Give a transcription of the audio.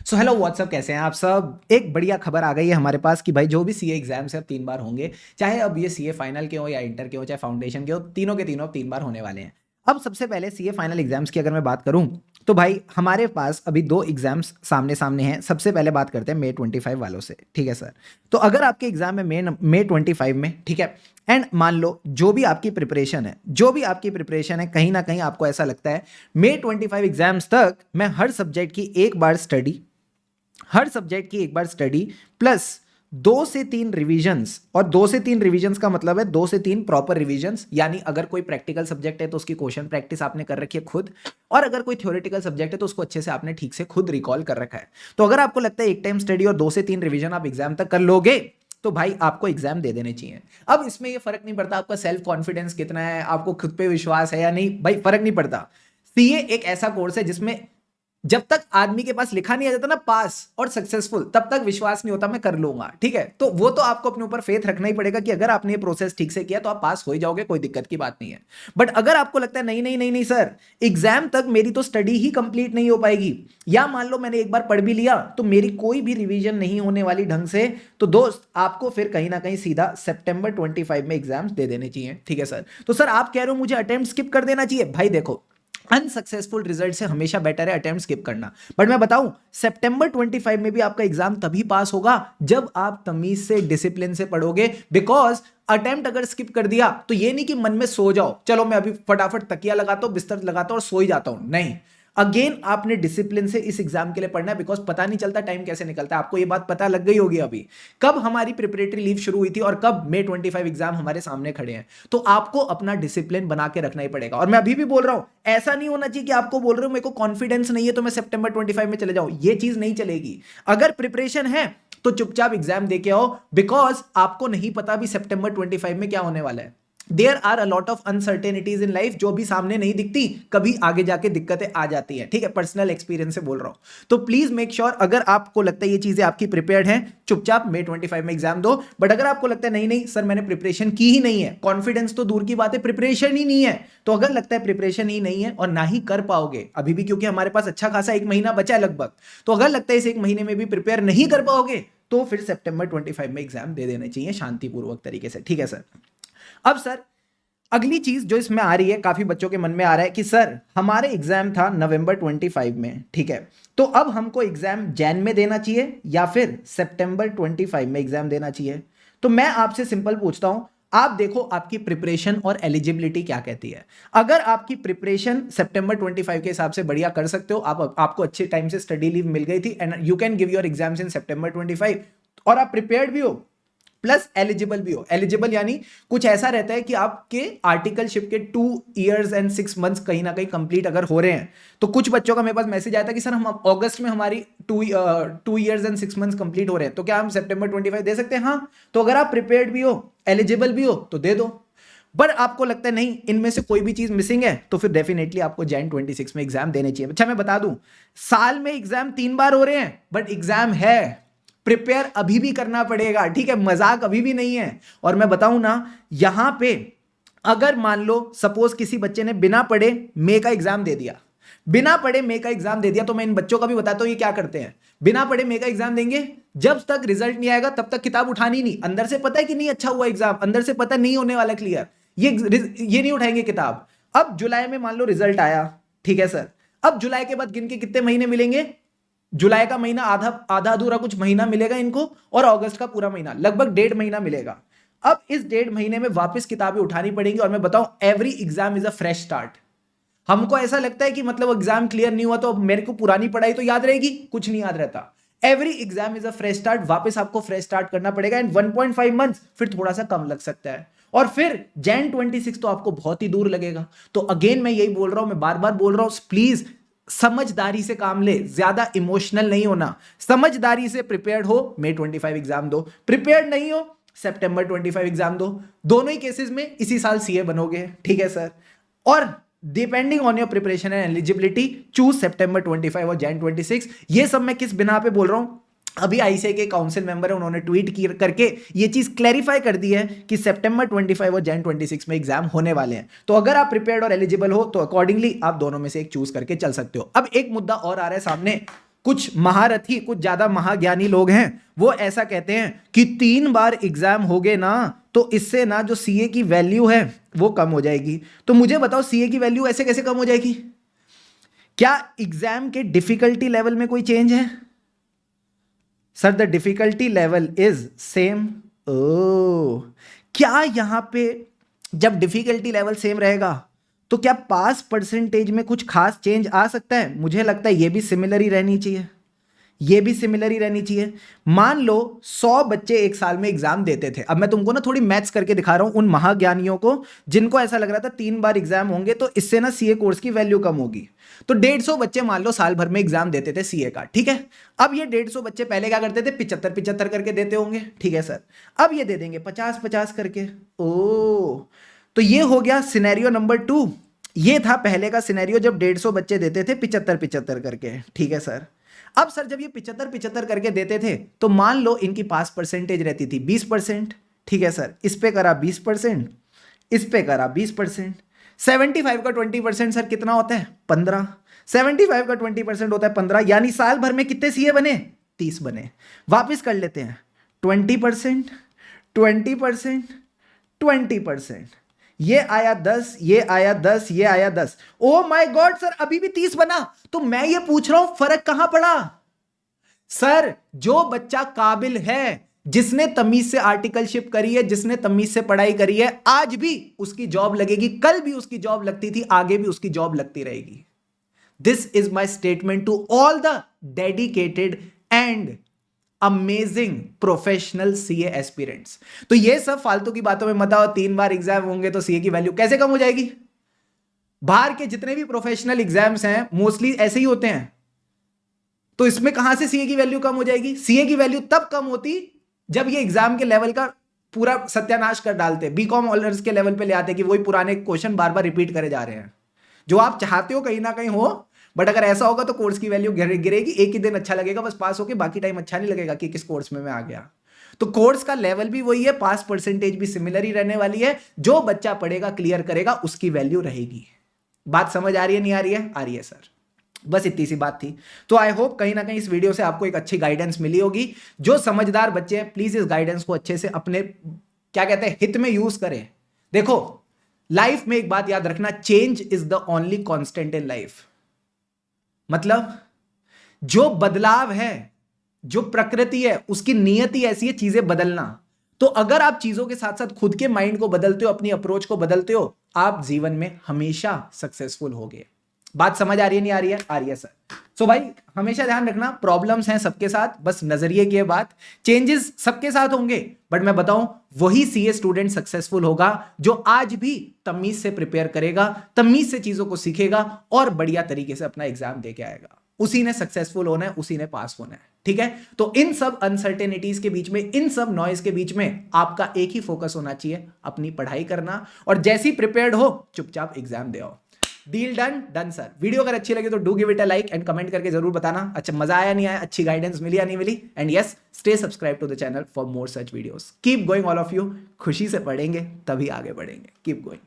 So hello what's up, कैसे हैं आप सब। एक बढ़िया खबर आ गई है हमारे पास कि भाई जो भी सीए एग्जाम्स है अब 3 बार होंगे। चाहे अब ये सीए फाइनल के हो या इंटर के हो चाहे फाउंडेशन के हो, तीनों के तीनों अब 3 बार होने वाले हैं। अब सबसे पहले सीए फाइनल एग्जाम्स की अगर मैं बात करूं तो भाई हमारे पास अभी 2 एग्जाम्स सामने सामने हैं। सबसे पहले बात करते हैं May 25 वालों से, ठीक है सर। तो अगर आपके एग्जाम है May 25 में, ठीक है, एंड मान लो जो भी आपकी प्रिपरेशन है कहीं ना कहीं आपको ऐसा लगता है May 25 एग्जाम्स तक मैं हर सब्जेक्ट की एक बार स्टडी प्लस 2 से 3 रिवीजन्स, और 2 से 3 रिवीजन्स का मतलब है 2 से 3 प्रॉपर रिवीजन्स, यानी अगर कोई प्रैक्टिकल सब्जेक्ट है तो उसकी क्वेश्चन प्रैक्टिस आपने कर रखी है खुद, और अगर कोई थ्योरेटिकल सब्जेक्ट है तो उसको अच्छे से आपने ठीक से खुद रिकॉल कर रखा है। तो अगर आपको लगता है एक टाइम स्टडी और 2 से 3 रिवीजन आप एग्जाम तक कर लोगे तो भाई आपको एग्जाम दे देने चाहिए। अब इसमें ये फर्क नहीं पड़ता आपका सेल्फ कॉन्फिडेंस कितना है, आपको खुद पे विश्वास है या नहीं, भाई फर्क नहीं पड़ता। सीए एक ऐसा कोर्स है जिसमें जब तक आदमी के पास लिखा नहीं आ जाता ना पास और सक्सेसफुल, तब तक विश्वास नहीं होता मैं कर लूंगा, ठीक है। तो वो तो आपको अपने ऊपर फेथ रखना ही पड़ेगा कि अगर आपने ये प्रोसेस ठीक से किया तो आप पास हो ही जाओगे, कोई दिक्कत की बात नहीं है। बट अगर आपको लगता है नहीं नहीं नहीं नहीं सर, एग्जाम तक मेरी तो स्टडी ही कंप्लीट नहीं हो पाएगी, या मान लो मैंने एक बार पढ़ भी लिया तो मेरी कोई भी रिवीजन नहीं होने वाली ढंग से, तो दोस्त आपको फिर कहीं ना कहीं सीधा September 25 में एग्जाम्स दे देने चाहिए, ठीक है सर। तो सर आप कह रहे हो मुझे अटेम्प्ट स्किप कर देना चाहिए, भाई देखो अनसक्सेसफुल रिजल्ट से हमेशा बेटर है अटेम्प्ट स्किप करना। बट मैं बताऊं September 25 में भी आपका एग्जाम तभी पास होगा जब आप तमीज से डिसिप्लिन से पढ़ोगे। बिकॉज अटेम्प्ट अगर स्किप कर दिया तो ये नहीं कि मन में सो जाओ, चलो मैं अभी फटाफट तकिया लगाता हूं बिस्तर लगाता हूं और सो ही जाता हूं, नहीं। अगेन आपने डिसिप्लिन से इस एग्जाम के लिए पढ़ना है, बिकॉज पता नहीं चलता टाइम कैसे निकलता है। आपको ये बात पता लग गई होगी अभी कब हमारी प्रिपरेटरी लीव शुरू हुई थी और कब May 25 एग्जाम हमारे सामने खड़े हैं। तो आपको अपना डिसिप्लिन बना के रखना ही पड़ेगा। और मैं अभी भी बोल रहा हूं, ऐसा नहीं होना चाहिए कि आपको बोल रहे हो मेरे को कॉन्फिडेंस नहीं है तो मैं September 25 में चले जाऊं, ये चीज नहीं चलेगी। अगर प्रिपरेशन है तो चुपचाप एग्जाम देके आओ, बिकॉज आपको नहीं पता भी September 25 में क्या होने वाला है। There are a lot of uncertainties in life जो भी सामने नहीं दिखती, कभी आगे जाके दिक्कतें आ जाती हैं, ठीक है। पर्सनल एक्सपीरियंस से बोल रहा हूं। तो प्लीज मेक श्योर अगर आपको लगता है ये चीजें आपकी प्रिपेयर्ड हैं, चुपचाप May 25 में एग्जाम दो। बट अगर आपको लगता है नहीं नहीं सर मैंने प्रिपरेशन की ही नहीं है, कॉन्फिडेंस तो दूर की बात है प्रिपरेशन ही नहीं है, तो अगर लगता है प्रिपरेशन ही नहीं है और ना ही कर पाओगे अभी भी, क्योंकि हमारे पास अच्छा खासा 1 महीना बचा है लगभग, तो अगर लगता है इस 1 महीने में भी प्रिपेयर नहीं कर पाओगे तो फिर September 25 में एग्जाम दे देने चाहिए शांतिपूर्वक तरीके से, ठीक है सर। अब सर अगली चीज जो इसमें आ रही है, काफी बच्चों के मन में आ रहा है कि सर हमारे एग्जाम था November 25 में, ठीक है, तो अब हमको एग्जाम जैन में देना चाहिए या फिर September 25 में एग्जाम देना चाहिए। तो मैं आपसे सिंपल पूछता हूं, आप देखो आपकी प्रिपरेशन और एलिजिबिलिटी क्या कहती है। अगर आपकी प्रिपरेशन September 25 के हिसाब से बढ़िया कर सकते हो, आपको अच्छे टाइम से स्टडी लीव मिल गई थी and you can give your exams in September 25, और आप प्रिपेयर्ड भी हो प्लस एलिजिबल भी हो। एलिजिबल यानी कुछ ऐसा रहता है कि आपके आर्टिकलशिप के 2 years and 6 months कहीं ना कहीं कंप्लीट अगर हो रहे हैं, तो कुछ बच्चों का मेरे पास मैसेज आया था कि सर हम अगस्त में हमारी 2 years and 6 months कंप्लीट हो रहे हैं, तो क्या हम September 25 दे सकते हैं? हाँ। तो अगर आप प्रिपेयर्ड भी हो एलिजिबल भी हो तो दे दो। पर आपको लगता है नहीं इनमें से कोई भी चीज मिसिंग है तो फिर डेफिनेटली आपको Jan 26 में एग्जाम देने चाहिए। अच्छा मैं बता दूं, साल में एग्जाम 3 बार हो रहे हैं बट एग्जाम है, प्रिपेयर अभी भी करना पड़ेगा, ठीक है, मजाक अभी भी नहीं है। और मैं बताऊं ना, यहां पे अगर मान लो सपोज किसी बच्चे ने बिना पढ़े मे का एग्जाम दे दिया, तो मैं इन बच्चों का भी बताता हूं ये क्या करते हैं। बिना पढ़े मे का एग्जाम देंगे, जब तक रिजल्ट नहीं आएगा तब तक किताब उठानी नहीं। अंदर से पता है कि नहीं अच्छा हुआ एग्जाम, अंदर से पता नहीं होने वाला क्लियर, ये नहीं उठाएंगे किताब। अब जुलाई में मान लो रिजल्ट आया, ठीक है सर, अब जुलाई के बाद गिन के कितने महीने मिलेंगे? जुलाई का महीना आधा अधूरा कुछ महीना मिलेगा इनको, और अगस्त का पूरा महीना, लगभग 1.5 महीना मिलेगा। अब इस 1.5 महीने में वापस किताबें उठानी पड़ेंगी। और मैं बताऊं every exam is a fresh start. हमको ऐसा लगता है कि मतलब एग्जाम क्लियर नहीं हुआ तो मेरे को पुरानी पढ़ाई तो याद रहेगी, कुछ नहीं याद रहता। Every exam is a fresh start, वापस आपको फ्रेश स्टार्ट करना पड़ेगा। एंड 1.5 मंथ्स फिर थोड़ा सा कम लग सकता है, और फिर Jan 26 तो आपको बहुत ही दूर लगेगा। तो अगेन मैं यही बोल रहा हूं, मैं बार बार बोल रहा हूं, प्लीज समझदारी से काम ले, ज्यादा इमोशनल नहीं होना, समझदारी से प्रिपेयर्ड हो May 25 एग्जाम दो, प्रिपेयर्ड नहीं हो September 25 एग्जाम दो। दोनों ही केसेस में इसी साल सीए बनोगे, ठीक है सर। और depending on your preparation and eligibility choose September 25 और Jan 26। ये सब मैं किस बिना पे बोल रहा हूं, अभी आईसीआई के काउंसिल मेंबर है, उन्होंने ट्वीट करके ये चीज क्लैरिफाई कर दी है कि September 25 और Jan 26 में एग्जाम होने वाले हैं। तो अगर आप प्रिपेयर्ड और एलिजिबल हो तो अकॉर्डिंगली आप दोनों में से एक चूज करके चल सकते हो। अब एक मुद्दा और आ रहा है सामने, कुछ महारथी, कुछ ज्यादा महाज्ञानी लोग हैं, वो ऐसा कहते हैं कि 3 बार एग्जाम हो गए ना तो इससे ना जो सीए की वैल्यू है वो कम हो जाएगी। तो मुझे बताओ सीए की वैल्यू ऐसे कैसे कम हो जाएगी? क्या एग्जाम के डिफिकल्टी लेवल में कोई चेंज है? Sir the difficulty level is same. Oh, क्या यहां पे जब डिफिकल्टी लेवल सेम रहेगा तो क्या पास परसेंटेज में कुछ खास चेंज आ सकता है? मुझे लगता है ये भी सिमिलर ही रहनी चाहिए, ये भी सिमिलर ही रहनी चाहिए। मान लो 100 बच्चे एक साल में एग्जाम देते थे। अब मैं तुमको ना थोड़ी मैथ्स करके दिखा रहा हूं उन महाज्ञानियों को जिनको ऐसा लग रहा था 3 बार एग्जाम होंगे तो इससे ना सीए कोर्स की वैल्यू कम होगी। तो 150 बच्चे मान लो साल भर में एग्जाम देते थे सीए का, ठीक है। अब ये 150 बच्चे पहले क्या करते थे? 75-75 करके देते होंगे, ठीक है सर। अब ये दे देंगे 50-50 करके। ओ, तो ये हो गया सिनेरियो नंबर 2। ये था पहले का सिनेरियो जब 150 बच्चे देते थे 75-75 करके, ठीक है सर। अब सर जब ये 75-75 करके देते थे तो मान लो इनकी पास परसेंटेज रहती थी 20%, ठीक है सर। इस पे करा 20%, इस पे करा 20%। 75 का 20% सर कितना होता है? 15। 75 का 20% होता है 15, यानी साल भर में कितने सीए बने? 30 बने। वापिस कर लेते हैं, 20%, 20%, 20%, ये आया 10, ये आया 10, ये आया 10। ओ माय गॉड सर, अभी भी 30 बना। तो मैं ये पूछ रहा हूं फर्क कहां पड़ा? सर जो बच्चा काबिल है, जिसने तमीज से आर्टिकलशिप करी है, जिसने तमीज से पढ़ाई करी है, आज भी उसकी जॉब लगेगी, कल भी उसकी जॉब लगती थी, आगे भी उसकी जॉब लगती रहेगी। This is my statement to all the dedicated and amazing professional CA aspirants. तो ये सब फालतू की बातों में मत आओ। 3 बार एग्जाम होंगे तो सीए की वैल्यू कैसे कम हो जाएगी? बाहर के जितने भी प्रोफेशनल एग्जाम्स हैं मोस्टली ऐसे ही होते हैं, तो इसमें कहां से सीए की वैल्यू कम हो जाएगी? सीए की वैल्यू तब कम होती जब ये एग्जाम के लेवल का पूरा सत्यानाश कर डालते, बीकॉम ऑनर्स के लेवल पे ले आते कि वही पुराने क्वेश्चन बार बार रिपीट करे जा रहे हैं। जो आप चाहते हो कहीं ना कहीं हो, बट अगर ऐसा होगा तो कोर्स की वैल्यू गिरेगी। एक ही दिन अच्छा लगेगा बस पास होके, बाकी टाइम अच्छा नहीं लगेगा कि किस कोर्स में मैं आ गया। तो कोर्स का लेवल भी वही है, पास परसेंटेज भी सिमिलर ही रहने वाली है। जो बच्चा पढ़ेगा क्लियर करेगा उसकी वैल्यू रहेगी। बात समझ आ रही है? नहीं आ रही है? आ रही है सर। बस इतनी सी बात थी। तो आई होप कहीं ना कहीं इस वीडियो से आपको एक अच्छी गाइडेंस मिली होगी। जो समझदार बच्चे हैं प्लीज इस गाइडेंस को अच्छे से अपने क्या कहते हैं हित में यूज करें। देखो लाइफ में एक बात याद रखना, change is the only constant in life. मतलब जो बदलाव है, जो प्रकृति है, उसकी नियति ऐसी है चीजें बदलना। तो अगर आप चीजों के साथ साथ खुद के माइंड को बदलते हो, अपनी अप्रोच को बदलते हो, आप जीवन में हमेशा सक्सेसफुल होगे। बात समझ आ रही है? नहीं आ रही है? आ रही है सर। सो भाई हमेशा ध्यान रखना, प्रॉब्लम्स हैं सबके साथ, बस नजरिए की बात। चेंजेस सबके साथ होंगे, बट मैं बताऊं वही सीए स्टूडेंट सक्सेसफुल होगा जो आज भी तमीज से प्रिपेयर करेगा, तमीज से चीजों को सीखेगा और बढ़िया तरीके से अपना एग्जाम दे के आएगा। उसी ने सक्सेसफुल होना है, उसी ने पास होना है, ठीक है। तो इन सब अनसर्टेनिटीज के बीच में, इन सब नॉइज के बीच में आपका एक ही फोकस होना चाहिए, अपनी पढ़ाई करना, और जैसी प्रिपेयर्ड हो चुपचाप एग्जाम दे आओ। Deal done? Done sir. Video अगर अच्छी लगी तो do give it a like and comment करके जरूर बताना अच्छा मजा आया नहीं आया, अच्छी गाइडेंस मिली या नहीं मिली। And yes, stay subscribe to the channel for more such videos. Keep going all of you. खुशी से पढ़ेंगे तभी आगे बढ़ेंगे। Keep going.